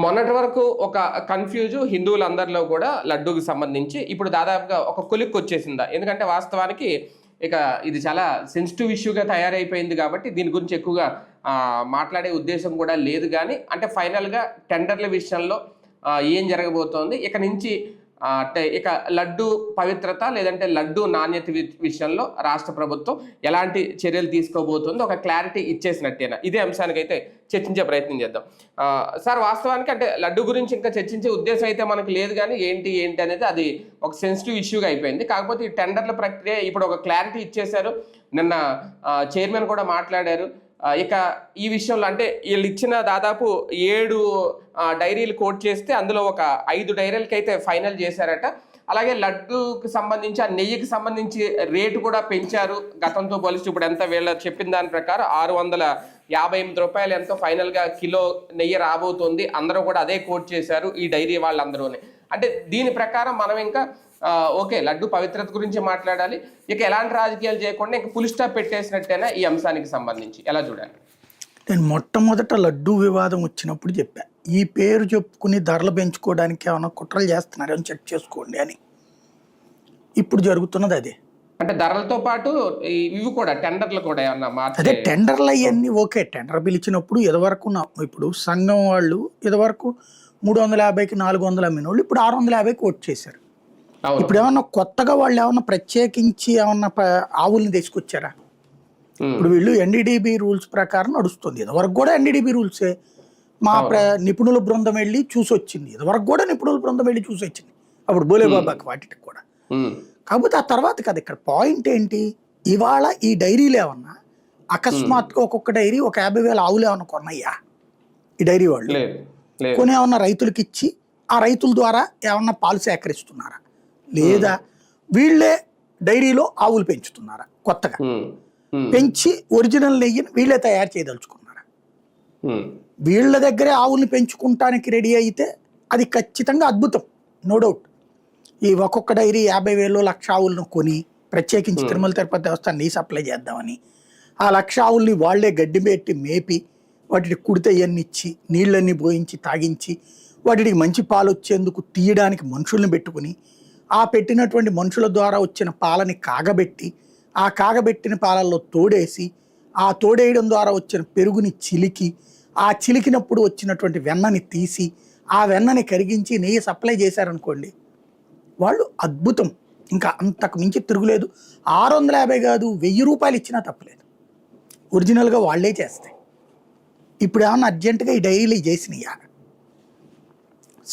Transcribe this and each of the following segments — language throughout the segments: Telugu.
మొన్నటి వరకు ఒక కన్ఫ్యూజు హిందువులందరిలో కూడా లడ్డూకి సంబంధించి ఇప్పుడు దాదాపుగా ఒక కొలిక్కి వచ్చేసిందా? ఎందుకంటే వాస్తవానికి ఇక ఇది చాలా సెన్సిటివ్ ఇష్యూగా తయారైపోయింది కాబట్టి దీని గురించి ఎక్కువగా మాట్లాడే ఉద్దేశం కూడా లేదు. కానీ అంటే ఫైనల్గా టెండర్ల విషయంలో ఏం జరగబోతోంది ఇక నుంచి, అంటే ఇక లడ్డు పవిత్రత లేదంటే లడ్డు నాణ్యత విషయంలో రాష్ట్ర ప్రభుత్వం ఎలాంటి చర్యలు తీసుకోబోతుందో ఒక క్లారిటీ ఇచ్చేసినట్టేనా? ఇదే అంశానికి అయితే చర్చించే ప్రయత్నం చేద్దాం. సార్, వాస్తవానికి అంటే లడ్డు గురించి ఇంకా చర్చించే ఉద్దేశం అయితే మనకు లేదు, కానీ ఏంటి అనేది అది ఒక సెన్సిటివ్ ఇష్యూగా అయిపోయింది. కాకపోతే ఈ టెండర్ల ప్రక్రియ ఇప్పుడు ఒక క్లారిటీ ఇచ్చేశారు. నిన్న చైర్మన్ కూడా మాట్లాడారు. ఇక ఈ విషయంలో అంటే వీళ్ళు ఇచ్చిన దాదాపు 7 డైరీలు కోట్ చేస్తే అందులో ఒక 5 డైరీలకి అయితే ఫైనల్ చేశారట. అలాగే లడ్డూకి సంబంధించి ఆ నెయ్యికి సంబంధించి రేటు కూడా పెంచారు గతంతో పోలిస్తే. ఇప్పుడు ఎంత వీళ్ళ చెప్పిన దాని ప్రకారం 658 రూపాయలు ఎంతో ఫైనల్గా కిలో నెయ్యి రాబోతుంది. అందరూ కూడా అదే కోట్ చేశారు ఈ డైరీ వాళ్ళందరూనే. అంటే దీని ప్రకారం మనం ఇంకా ఓకే లడ్డు పవిత్రత గురించి మాట్లాడాలి, ఇక ఎలాంటి రాజకీయాలు చేయకుండా ఇంకా ఫుల్ స్టాప్ పెట్టేసినట్టేనా ఈ అంశానికి సంబంధించి ఎలా చూడాలి? నేను మొట్టమొదట లడ్డు వివాదం వచ్చినప్పుడు చెప్పా, ఈ పేరు చెప్పుకుని ధరలు పెంచుకోవడానికి ఏమైనా కుట్రలు చేస్తున్నారని చెక్ చేసుకోండి అని. ఇప్పుడు జరుగుతున్నది అదే. అంటే ధరలతో పాటు ఇవి కూడా టెండర్లు కూడా ఏమన్నా అదే టెండర్లు అవన్నీ ఓకే. టెండర్ పిలిచినప్పుడు ఇదివరకు ఇప్పుడు సంఘం వాళ్ళు ఇదివరకు 350కి 400 అమ్మిన వాళ్ళు ఇప్పుడు 650కి ఓట్ చేశారు. ఇప్పుడు ఏమన్నా కొత్తగా వాళ్ళు ఏమన్నా ప్రత్యేకించి ఏమన్నా ఆవుల్ని తీసుకొచ్చారా? ఇప్పుడు వీళ్ళు ఎన్డీడీబీ రూల్స్ ప్రకారం నడుస్తుంది. ఇదివరకు కూడా ఎన్డీడీబీ రూల్సే. మా నిపుణుల బృందం వెళ్ళి చూసి వచ్చింది. ఇదివరకు కూడా నిపుణుల బృందం వెళ్ళి చూసి వచ్చింది అప్పుడు బోలేబాబాకి వాటికి కూడా. కాకపోతే ఆ తర్వాత కదా ఇక్కడ పాయింట్ ఏంటి, ఇవాళ ఈ డైరీలు ఏమన్నా అకస్మాత్తుగా ఒక్కొక్క డైరీ ఒక 50,000 ఆవులు ఏమన్నా కొన్నాయా ఈ డైరీ వాళ్ళు? కొని ఏమన్నా రైతులకి ఇచ్చి ఆ రైతుల ద్వారా ఏమన్నా పాలు సేకరిస్తున్నారా? లేదా వీళ్ళే డైరీలో ఆవులు పెంచుతున్నారా? కొత్తగా పెంచి ఒరిజినల్ నెయ్యిని వీళ్ళే తయారు చేయదలుచుకున్నారా? వీళ్ళ దగ్గరే ఆవుల్ని పెంచుకుంటానికి రెడీ అయితే అది ఖచ్చితంగా అద్భుతం, నో డౌట్. ఈ ఒక్కొక్క డైరీ 50,000 1,00,000 ఆవులను కొని ప్రత్యేకించి తిరుమల తిరుపతి దేవస్థానం నెయ్యి సప్లై చేద్దామని ఆ 1,00,000 ఆవుల్ని వాళ్లే గడ్డి పెట్టి మేపి వాటికి కుడితే ఇవన్నీ ఇచ్చి నీళ్ళన్నీ పోయించి తాగించి వాటికి మంచి పాలు వచ్చేందుకు తీయడానికి మనుషుల్ని పెట్టుకుని ఆ పెట్టినటువంటి మనుషుల ద్వారా వచ్చిన పాలని కాగబెట్టి ఆ కాగబెట్టిన పాలల్లో తోడేసి ఆ తోడేయడం ద్వారా వచ్చిన పెరుగుని చిలికి ఆ చిలికినప్పుడు వచ్చినటువంటి వెన్నని తీసి ఆ వెన్నని కరిగించి నెయ్యి సప్లై చేశారనుకోండి, వాళ్ళు అద్భుతం. ఇంకా అంతకు మించి తిరుగులేదు. 650 కాదు 1000 రూపాయలు ఇచ్చినా తప్పలేదు. ఒరిజినల్గా వాళ్ళే చేస్తాయి. ఇప్పుడు ఏమన్నా అర్జెంటుగా ఈ డైరీలు చేసినాయా?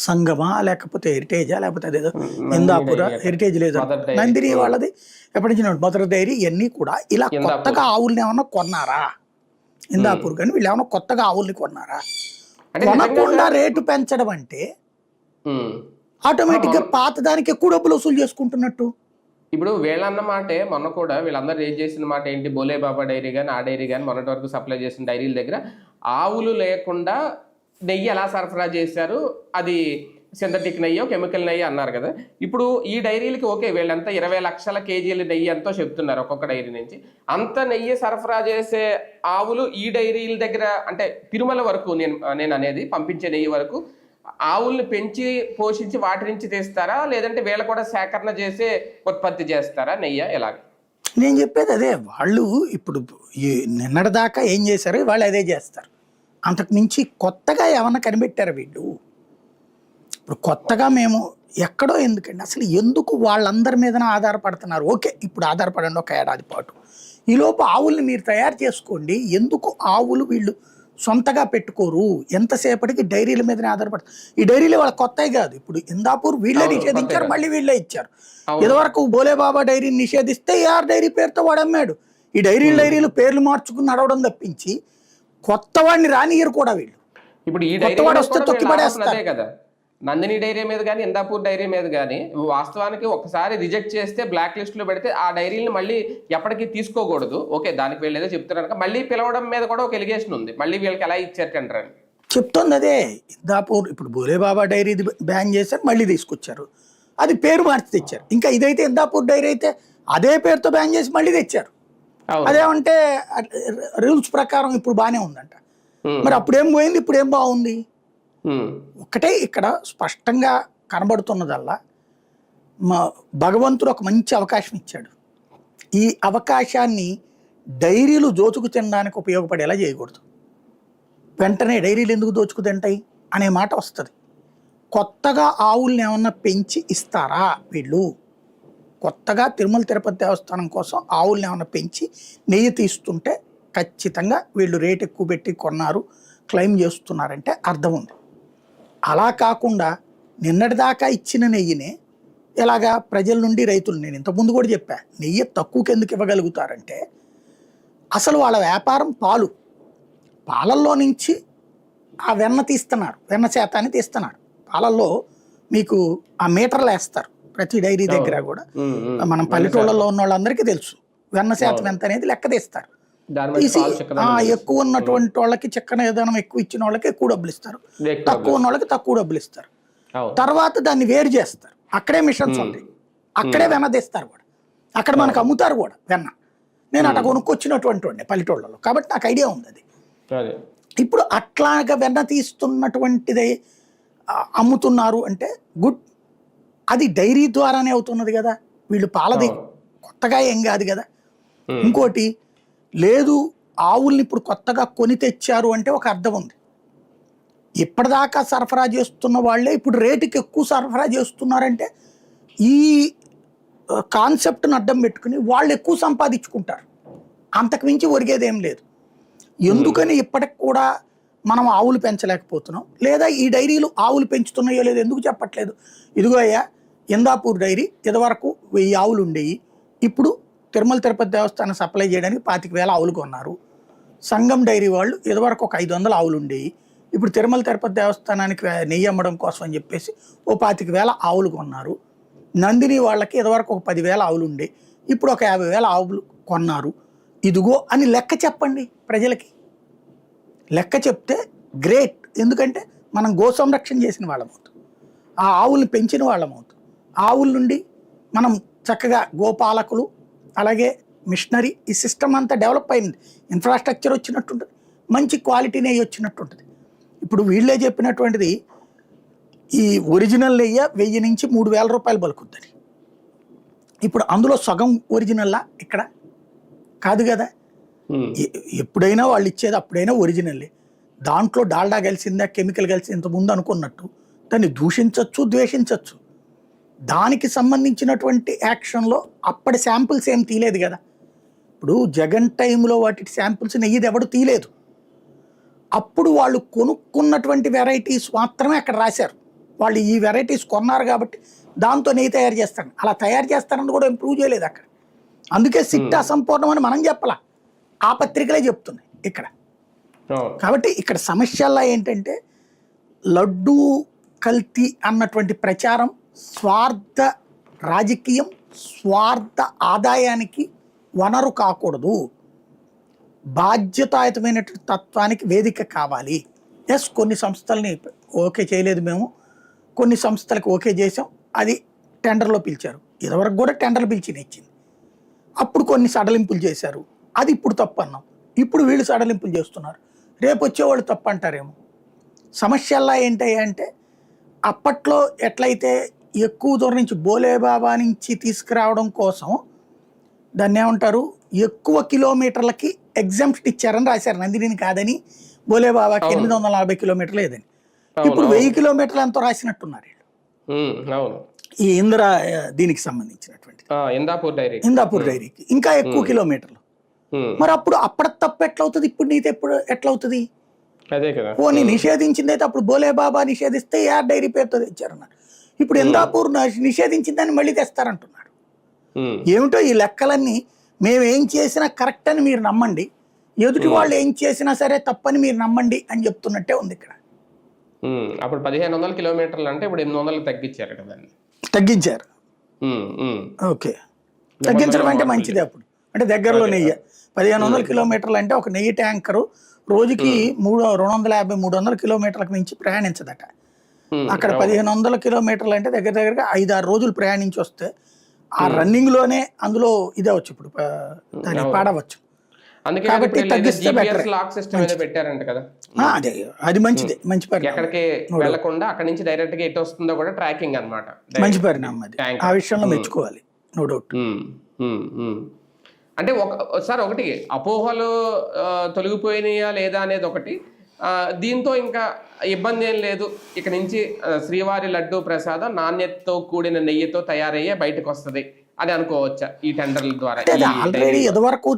సంగమా లేకపోతే హెరిటేజా లేకపోతే అదేదో ఇందాపుర హెరిటేజ్ లేదు నందిని వాళ్ళది ఎప్పటి నుంచి మదర్ డైరీ ఇవన్నీ కూడా ఇలా కొత్తగా ఆవుల్ని ఏమన్నా కొన్నారా? ఇందాపూర్ కానీ వీళ్ళు ఏమన్నా కొత్తగా ఆవుల్ని కొన్నారా? కొనకుండా రేటు పెంచడం అంటే ఆటోమేటిక్గా పాత దానికి ఎక్కువ డబ్బులు వసూలు చేసుకుంటున్నట్టు. ఇప్పుడు వీళ్ళన్న మాటే మొన్న కూడా వీళ్ళందరూ రేట్ చేసిన మాట ఏంటి, బోలేబాబా డైరీ కానీ ఆ డైరీ కానీ మొన్నటి వరకు సప్లై చేసిన డైరీల దగ్గర ఆవులు లేకుండా నెయ్యి ఎలా సరఫరా చేశారు, అది సింథటిక్ నెయ్యో కెమికల్ నెయ్యి అన్నారు కదా. ఇప్పుడు ఈ డైరీలకి ఓకే వీళ్ళంతా 20 లక్షల కేజీల నెయ్యి ఎంతో చెప్తున్నారు ఒక్కొక్క డైరీ నుంచి. అంత నెయ్యి సరఫరా చేసే ఆవులు ఈ డైరీల దగ్గర అంటే తిరుమల వరకు నేను అనేది పంపించే నెయ్యి వరకు ఆవుల్ని పెంచి పోషించి వాటి నుంచి తీస్తారా, లేదంటే వీళ్ళు కూడా సేకరణ చేసే ఉత్పత్తి చేస్తారా నెయ్యి? ఎలాగ నేను చెప్పేది అదే. వాళ్ళు ఇప్పుడు నిన్నటిదాకా ఏం చేశారు వాళ్ళు అదే చేస్తారు. అంతకు మించి కొత్తగా ఏమన్నా కనిపెట్టారు వీళ్ళు? ఇప్పుడు కొత్తగా మేము ఎక్కడో ఎందుకండి అసలు ఎందుకు వాళ్ళందరి మీదనే ఆధారపడుతున్నారు? ఓకే ఇప్పుడు ఆధారపడండి ఒక ఏడాది పాటు, ఈలోపు ఆవుల్ని మీరు తయారు చేసుకోండి. ఎందుకు ఆవులు వీళ్ళు సొంతగా పెట్టుకోరు? ఎంతసేపటికి డైరీల మీదనే ఆధారపడతారు. ఈ డైరీలు వాళ్ళ కొత్తవి కాదు. ఇప్పుడు ఇందాపూర్ వీళ్ళే నిషేధించారు, మళ్ళీ వీళ్ళే ఇచ్చారు. ఇదివరకు బోలేబాబా డైరీని నిషేధిస్తే ఏఆర్ డైరీ పేరుతో వాడు అమ్మాడు. ఈ డైరీలు పేర్లు మార్చుకుని నడవడం తప్పించి కొత్త వాడిని రానియరు కూడా వీళ్ళు. ఇప్పుడు ఈ డైరీ వస్తే తొక్కి పడేస్తారు కదా. నందిని డైరీ మీద కానీ ఇందాపూర్ డైరీ మీద కానీ వాస్తవానికి ఒకసారి రిజెక్ట్ చేస్తే బ్లాక్ లిస్ట్ లో పెడితే ఆ డైరీని మళ్ళీ ఎప్పటికీ తీసుకోకూడదు. ఓకే దానికి వీళ్ళేదో చెప్తున్నారు, మళ్ళీ పిలవడం మీద కూడా ఒక ఎలిగేషన్ ఉంది. మళ్ళీ వీళ్ళకి ఎలా ఇచ్చారు టెండర్ అని చెప్తుంది అదే. ఇందాపూర్ ఇప్పుడు బోలేబాబా డైరీ బ్యాన్ చేశారు, మళ్ళీ తీసుకొచ్చారు, అది పేరు మార్చి తెచ్చారు. ఇంకా ఇదైతే ఇందాపూర్ డైరీ అయితే అదే పేరుతో బ్యాన్ చేసి మళ్ళీ తెచ్చారు. అదేమంటే రూల్స్ ప్రకారం ఇప్పుడు బాగానే ఉందంట. మరి అప్పుడేం పోయింది, ఇప్పుడేం బాగుంది? ఉమ్, ఒకటే ఇక్కడ స్పష్టంగా కనబడుతున్నదల్లా భగవంతుడు ఒక మంచి అవకాశం ఇచ్చాడు. ఈ అవకాశాన్ని డైరీలు దోచుకు తినడానికి ఉపయోగపడేలా చేయకూడదు. వెంటనే డైరీలు ఎందుకు దోచుకు తింటాయి అనే మాట వస్తుంది. కొత్తగా ఆవుల్ని ఏమన్నా పెంచి ఇస్తారా వీళ్ళు? కొత్తగా తిరుమల తిరుపతి దేవస్థానం కోసం ఆవుల్ని ఏమన్నా పెంచి నెయ్యి తీస్తుంటే ఖచ్చితంగా వీళ్ళు రేట్ ఎక్కువ పెట్టి కొన్నారు, క్లెయిమ్ చేస్తున్నారంటే అర్థం ఉంది. అలా కాకుండా నిన్నటిదాకా ఇచ్చిన నెయ్యినే ఎలాగా ప్రజల నుండి రైతులు, నేను ఇంతకుముందు కూడా చెప్పా, నెయ్యి తక్కువకి ఎందుకు ఇవ్వగలుగుతారంటే అసలు వాళ్ళ వ్యాపారం పాలల్లో నుంచి ఆ వెన్న తీస్తున్నారు, వెన్న శాతాన్ని తీస్తున్నారు. పాలల్లో మీకు ఆ మీటర్లు వేస్తారు ప్రతి డైరీ దగ్గర కూడా. మనం పల్లెటూళ్ళలో ఉన్న వాళ్ళందరికీ తెలుసు వెన్న శాతం ఎంత అనేది లెక్క తీస్తారు. తీసి ఎక్కువ ఉన్నటువంటి వాళ్ళకి చిక్కన ఏదైనా ఎక్కువ ఇచ్చిన వాళ్ళకి ఎక్కువ డబ్బులు ఇస్తారు, తక్కువ ఉన్న వాళ్ళకి తక్కువ డబ్బులు ఇస్తారు. తర్వాత దాన్ని వేరు చేస్తారు. అక్కడే మిషన్స్ ఉంటాయి, అక్కడే వెన్న తీస్తారు కూడా, అక్కడ మనకు అమ్ముతారు కూడా వెన్న. నేను అట్లా కొనుక్కొచ్చినటువంటి వాడిని పల్లెటూళ్ళలో, కాబట్టి నాకు ఐడియా ఉంది అది. ఇప్పుడు అట్లాగా వెన్న తీస్తున్నటువంటిది అమ్ముతున్నారు అంటే గుడ్. అది డైరీ ద్వారానే అవుతున్నది కదా, వీళ్ళు పాలది కొత్తగా ఏం కాదు కదా. ఇంకోటి లేదు, ఆవుల్ని ఇప్పుడు కొత్తగా కొని తెచ్చారు అంటే ఒక అర్థం ఉంది. ఇప్పటిదాకా సరఫరా చేస్తున్న వాళ్ళే ఇప్పుడు రేటుకి ఎక్కువ సరఫరా చేస్తున్నారంటే ఈ కాన్సెప్ట్ని అడ్డం పెట్టుకుని వాళ్ళు ఎక్కువ సంపాదించుకుంటారు, అంతకు మించి ఒరిగేదేం లేదు. ఎందుకని ఇప్పటికి కూడా మనం ఆవులు పెంచలేకపోతున్నాం, లేదా ఈ డైరీలు ఆవులు పెంచుతున్నాయో లేదో ఎందుకు చెప్పట్లేదు? ఇదిగో అయ్యా, ఇందాపూర్ డైరీ ఇదివరకు 1000 ఆవులు ఉండేవి, ఇప్పుడు తిరుమల తిరుపతి దేవస్థానం సప్లై చేయడానికి 25,000 ఆవులు కొన్నారు. సంగం డైరీ వాళ్ళు ఇదివరకు ఒక 500 ఆవులు ఉండేవి, ఇప్పుడు తిరుమల తిరుపతి దేవస్థానానికి నెయ్యి అమ్మడం కోసం అని చెప్పేసి ఓ 25,000 ఆవులు కొన్నారు. నందిని వాళ్ళకి ఇదివరకు ఒక 10,000 ఆవులు ఉండే, ఇప్పుడు ఒక 50,000 ఆవులు కొన్నారు. ఇదిగో అని లెక్క చెప్పండి ప్రజలకి. లెక్క చెప్తే గ్రేట్, ఎందుకంటే మనం గో సంరక్షణ చేసిన వాళ్ళమవుతాం, ఆ ఆవుల్ని పెంచిన వాళ్ళమవుతాం. ఆవుల నుండి మనం చక్కగా గోపాలకులు, అలాగే మిషనరీ, ఈ సిస్టమ్ అంతా డెవలప్ అయింది, ఇన్ఫ్రాస్ట్రక్చర్ వచ్చినట్టుంటుంది, మంచి క్వాలిటీ నెయ్యి వచ్చినట్టుంటుంది. ఇప్పుడు వీళ్ళే చెప్పినటువంటిది ఈ ఒరిజినల్ నెయ్యి 1000 నుంచి 3,000 రూపాయలు పలుకుద్దని. ఇప్పుడు అందులో సగం ఒరిజినల్లా ఇక్కడ కాదు కదా. ఎప్పుడైనా వాళ్ళు ఇచ్చేది అప్పుడైనా ఒరిజినల్లే, దాంట్లో డాల్డా కలిసిందా కెమికల్ కలిసి ఇంతకుముందు అనుకున్నట్టు దాన్ని దూషించవచ్చు, ద్వేషించవచ్చు. దానికి సంబంధించినటువంటి యాక్షన్లో అప్పటి శాంపుల్స్ ఏం తీయలేదు కదా. ఇప్పుడు జగన్ టైంలో వాటి శాంపుల్స్ నెయ్యిది ఎవడు తీయలేదు. అప్పుడు వాళ్ళు కొనుక్కున్నటువంటి వెరైటీస్ మాత్రమే అక్కడ రాశారు. వాళ్ళు ఈ వెరైటీస్ కొన్నారు కాబట్టి దాంతో నెయ్యి తయారు చేస్తాను, అలా తయారు చేస్తారని కూడా ఇంప్రూవ్ చేయలేదు అక్కడ. అందుకే సిట్ అసంపూర్ణం అని మనం చెప్పాల, ఆ పత్రికలే చెప్తున్నాయి ఇక్కడ. కాబట్టి ఇక్కడ సమస్యల్లో ఏంటంటే లడ్డూ కల్తీ అన్నటువంటి ప్రచారం స్వార్థ రాజకీయం, స్వార్థ ఆదాయానికి వనరు కాకూడదు. బాధ్యతాయుతమైనటువంటి తత్వానికి వేదిక కావాలి. ఎస్, కొన్ని సంస్థల్ని ఓకే చేయలేదు మేము, కొన్ని సంస్థలకు ఓకే చేసాం, అది టెండర్లో పిలిచారు. ఇదివరకు కూడా టెండర్లు పిలిచి ఇచ్చింది, అప్పుడు కొన్ని సడలింపులు చేశారు, అది ఇప్పుడు తప్పు అన్నాం. ఇప్పుడు వీళ్ళు సడలింపులు చేస్తున్నారు, రేపు వచ్చేవాళ్ళు తప్పు అంటారేమో. సమస్యల్లా ఏంటి అంటే అప్పట్లో ఎట్లయితే ఎక్కువ దూరం నుంచి బోలేబాబా నుంచి తీసుకురావడం కోసం దాన్ని ఏమంటారు, ఎక్కువ కిలోమీటర్లకి ఎగ్జామ్షన్ ఇచ్చారని రాశారు, నందినిని కాదని, బోలేబాబాకి 840 కిలోమీటర్లు లేదని. ఇప్పుడు 1000 కిలోమీటర్లు ఎంతో రాసినట్టున్నారు వీళ్ళు. ఈ దీనికి సంబంధించినటువంటి ఇందాపూర్ డైరీకి ఇంకా ఎక్కువ కిలోమీటర్లు. మరి అప్పుడు అప్పటి తప్పు ఎట్లవుతుంది, ఇప్పుడు నీతి ఎట్లవుతుంది? పోనీ నిషేధించింది అయితే అప్పుడు బోలేబాబా నిషేధిస్తే యార్ డైరీ పేరుతో తెచ్చారన్నారు, ఇప్పుడు ఇందాపూర్ నిషేధించిందని మళ్ళీ తెస్తారంటున్నారు. ఏమిటో ఈ లెక్కలన్నీ, మేము ఏం చేసినా కరెక్ట్ అని మీరు నమ్మండి, ఎదుటి వాళ్ళు ఏం చేసినా సరే తప్పని మీరు నమ్మండి అని చెప్తున్నట్టే ఉంది ఇక్కడ. అప్పుడు 1500 కిలోమీటర్లు అంటే ఇప్పుడు 800 తగ్గించారు కదా, తగ్గించారు. ఓకే, తగ్గించడం అంటే మంచిది. అప్పుడు అంటే దగ్గరలో నెయ్యి 1500 కిలోమీటర్లు అంటే ఒక నెయ్యి ట్యాంకరు రోజుకి 250-300 కిలోమీటర్లకు మించి ప్రయాణించదట. అక్కడ 1500 కిలోమీటర్లు అంటే దగ్గర దగ్గరగా 5-6 రోజులు ప్రయాణించి వస్తే ఆ రన్నింగ్ లోనే అందులో ఇదే వచ్చు, ఇప్పుడు దాన్ని పాడవచ్చు. అందుకే కాబట్టి తగ్గిస్తే GPS better. లాక్ సిస్టమ్ ఏదో పెట్టారంట కదా, అదే అది మంచిదే, మంచి పరిణామం, ఎక్కడికి వెళ్లకుండా అక్కడి నుంచి డైరెక్ట్ గా ఎటు వస్తుందో కూడా ట్రాకింగ్ అన్నమాట. మంచి పరిణామం అది, ఆ విషయంలో మెచ్చుకోవాలి, నో డౌట్. అంటే సార్ ఒకటి అపోహలు తొలగిపోయినాయా లేదా అనేది ఒకటి, దీంతో ఇంకా ఇబ్బంది ఏం లేదు, ఇక నుంచి శ్రీవారి లడ్డు ప్రసాదం నాణ్యతతో కూడిన నెయ్యితో తయారయ్యే బయటకు వస్తుంది అని అనుకోవచ్చా ఈ టెండర్ల ద్వారా? ఆల్రెడీ ఇదివరకు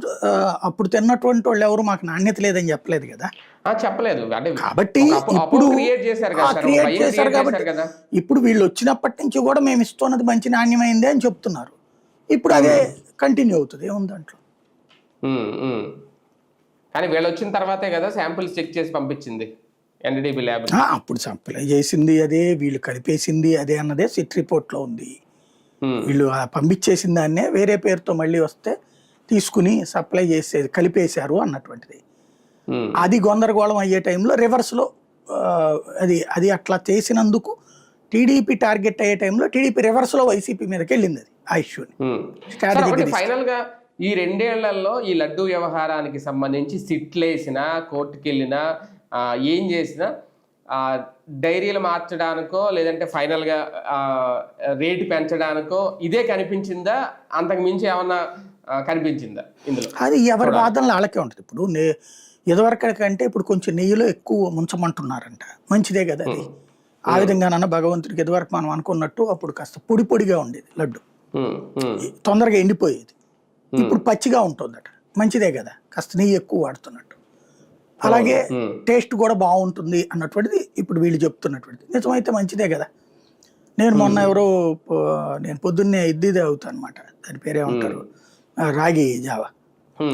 అప్పుడు తిన్నటువంటి వాళ్ళు ఎవరు మాకు నాణ్యత లేదని చెప్పలేదు కదా, చెప్పలేదు. అంటే కాబట్టి ఇప్పుడు క్రియేట్ చేశారు కాబట్టి ఇప్పుడు వీళ్ళు వచ్చినప్పటి నుంచి కూడా మేము ఇస్తున్నది మంచి నాణ్యమైంది అని చెప్తున్నారు. ఇప్పుడు అదే కంటిన్యూ అవుతుంది, ఏముంది దాంట్లో. కానీ వీళ్ళు వచ్చిన తర్వాతే కదా శాంపిల్స్ చెక్ చేసి పంపించింది NDDB ల్యాబ్. అప్పుడు సప్లై చేసింది అదే, వీళ్ళు కలిపేసింది అదే అన్నదే సిట్ రిపోర్ట్లో ఉంది. వీళ్ళు పంపించేసిన దాన్నే వేరే పేరుతో మళ్ళీ వస్తే తీసుకుని సప్లై చేసేది కలిపేశారు అన్నటువంటిది. అది గందరగోళం అయ్యే టైంలో రివర్స్లో అది అట్లా చేసినందుకు టీడీపీ టార్గెట్ అయ్యే టైంలో టీడీపీ రివర్స్లో వైసీపీ మీదకి వెళ్ళింది అది ఆ ఇష్యూని. ఫైనల్ గా ఈ 2 ఏళ్లలో ఈ లడ్డు వ్యవహారానికి సంబంధించి సిట్లేసినా కోర్టుకి వెళ్ళినా ఏం చేసినా డైరీలు మార్చడానికో లేదంటే ఫైనల్గా రేటు పెంచడానికో ఇదే కనిపించిందా, అంతకు మించి ఏమన్నా కనిపించిందా ఇందులో? అది ఎవరి వాదనలు వాళ్ళకే ఉంటుంది. ఇప్పుడు ఇదివరకు కంటే ఇప్పుడు కొంచెం నెయ్యిలో ఎక్కువ ముంచమంటున్నారంట, మంచిదే కదా అది. ఆ విధంగానన్నా భగవంతుడికి ఇదివరకు మనం అనుకున్నట్టు అప్పుడు కాస్త పొడి పొడిగా ఉండేది లడ్డు, తొందరగా ఎండిపోయేది. ఇప్పుడు పచ్చిగా ఉంటుందట, మంచిదే కదా, కాస్త నెయ్యి ఎక్కువ వాడుతున్నట్టు. అలాగే టేస్ట్ కూడా బాగుంటుంది అన్నటువంటిది ఇప్పుడు వీళ్ళు చెప్తున్నటువంటిది నిజమైతే మంచిదే కదా. నేను మొన్న నేను పొద్దున్నే ఇడ్లీ తాగుతాను అనమాట, దాని పేరేమంటారు, రాగి జావా.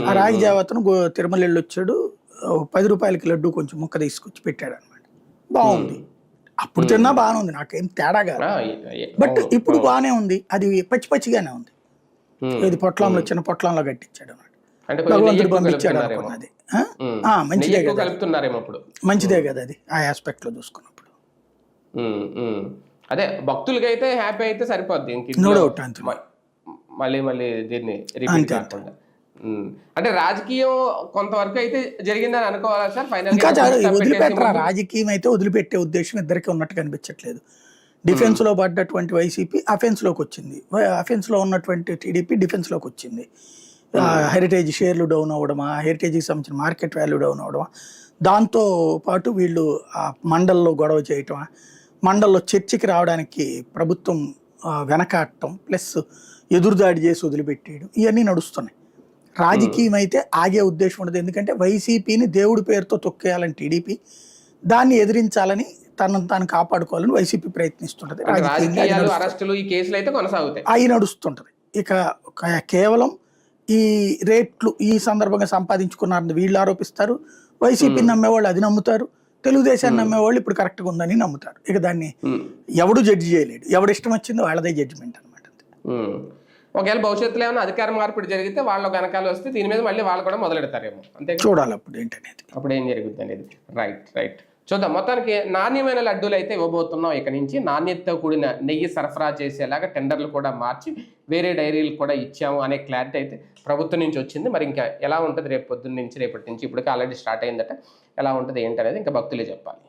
ఆ రాగి జావా అతను తిరుమల వెళ్ళి వచ్చాడు, 10 రూపాయలకి లడ్డు కొంచెం ముక్క తీసుకొచ్చి పెట్టాడు అనమాట. బాగుంది, అప్పుడు తిన్నా బాగానే ఉంది, నాకేం తేడా కాదు. బట్ ఇప్పుడు బాగానే ఉంది, అది పచ్చి పచ్చిగానే ఉంది. ఇది పొట్లంలో చిన్న పొట్లంలో కట్టించాడు అన్నమాట, భగవంతుడు పంపించాడు అనుకున్నది. మంచిదే కదా, మంచిదే కదా అది ఆ ఆస్పెక్ట్ లో చూసుకున్నప్పుడు. అదే భక్తులకి అయితే హ్యాపీ అయితే సరిపోద్ది, నో డౌట్. మళ్ళీ దీన్ని రిపీట్ కాకుండా. అంటే రాజకీయం కొంతవరకు అయితే జరిగిందని అనుకోవాలా సార్? ఇంకా వదిలిపెట్టరా, రాజకీయం అయితే వదిలిపెట్టే ఉద్దేశం ఇద్దరికి ఉన్నట్టు కనిపించట్లేదు. డిఫెన్స్ లో పడ్డటువంటి వైసీపీ అఫెన్స్ లోకి వచ్చింది, అఫెన్స్ లో ఉన్నటువంటి టీడీపీ డిఫెన్స్ లోకి వచ్చింది. హెరిటేజ్ షేర్లు డౌన్ అవ్వడమా, హెరిటేజ్కి సంబంధించిన మార్కెట్ వాల్యూ డౌన్ అవ్వడమా, దాంతో పాటు వీళ్ళు మండల్లో గొడవ చేయటమా, మండల్లో చర్చకి రావడానికి ప్రభుత్వం వెనకాడటం, ప్లస్ ఎదురుదాడి చేసి వదిలిపెట్టేయడం, ఇవన్నీ నడుస్తున్నాయి. రాజకీయం అయితే ఆగే ఉద్దేశం ఉండదు, ఎందుకంటే వైసీపీని దేవుడి పేరుతో తొక్కేయాలని టీడీపీ, దాన్ని ఎదిరించాలని తనను తాను కాపాడుకోవాలని వైసీపీ ప్రయత్నిస్తుంటది. అవి నడుస్తుంటది. ఇక కేవలం ఈ రేట్లు ఈ సందర్భంగా సంపాదించుకున్నారని వీళ్ళు ఆరోపిస్తారు, వైసీపీని నమ్మేవాళ్ళు అది నమ్ముతారు, తెలుగుదేశాన్ని నమ్మేవాళ్ళు ఇప్పుడు కరెక్ట్గా ఉందని నమ్ముతారు. ఇక దాన్ని ఎవడు జడ్జి చేయలేడు, ఎవడు ఇష్టం వచ్చిందో వాళ్ళదే జడ్జిమెంట్ అనమాట. ఒకవేళ భవిష్యత్తులో ఏమైనా అధికార మార్పిడి జరిగితే వాళ్ళ వెనకాల వస్తే దీని మీద మళ్ళీ వాళ్ళు కూడా మొదలెడతారేమో, అంతే చూడాలి అప్పుడు ఏంటనేది, అప్పుడు ఏం జరుగుతుంది అనేది. రైట్ చూద్దాం. మొత్తానికి నాణ్యమైన లడ్డూలు అయితే ఇవ్వబోతున్నాం. ఇక నుంచి నాణ్యతతో కూడిన నెయ్యి సరఫరా చేసేలాగా టెండర్లు కూడా మార్చి వేరే డైరీలు కూడా ఇచ్చాము అనే క్లారిటీ అయితే ప్రభుత్వం నుంచి వచ్చింది. మరి ఇంకా ఎలా ఉంటుంది రేపు పొద్దున్న నుంచి రేపటి నుంచి, ఇప్పటికే ఆల్రెడీ స్టార్ట్ అయిందట, ఎలా ఉంటుంది ఏంటనేది ఇంకా భక్తులే చెప్పాలి.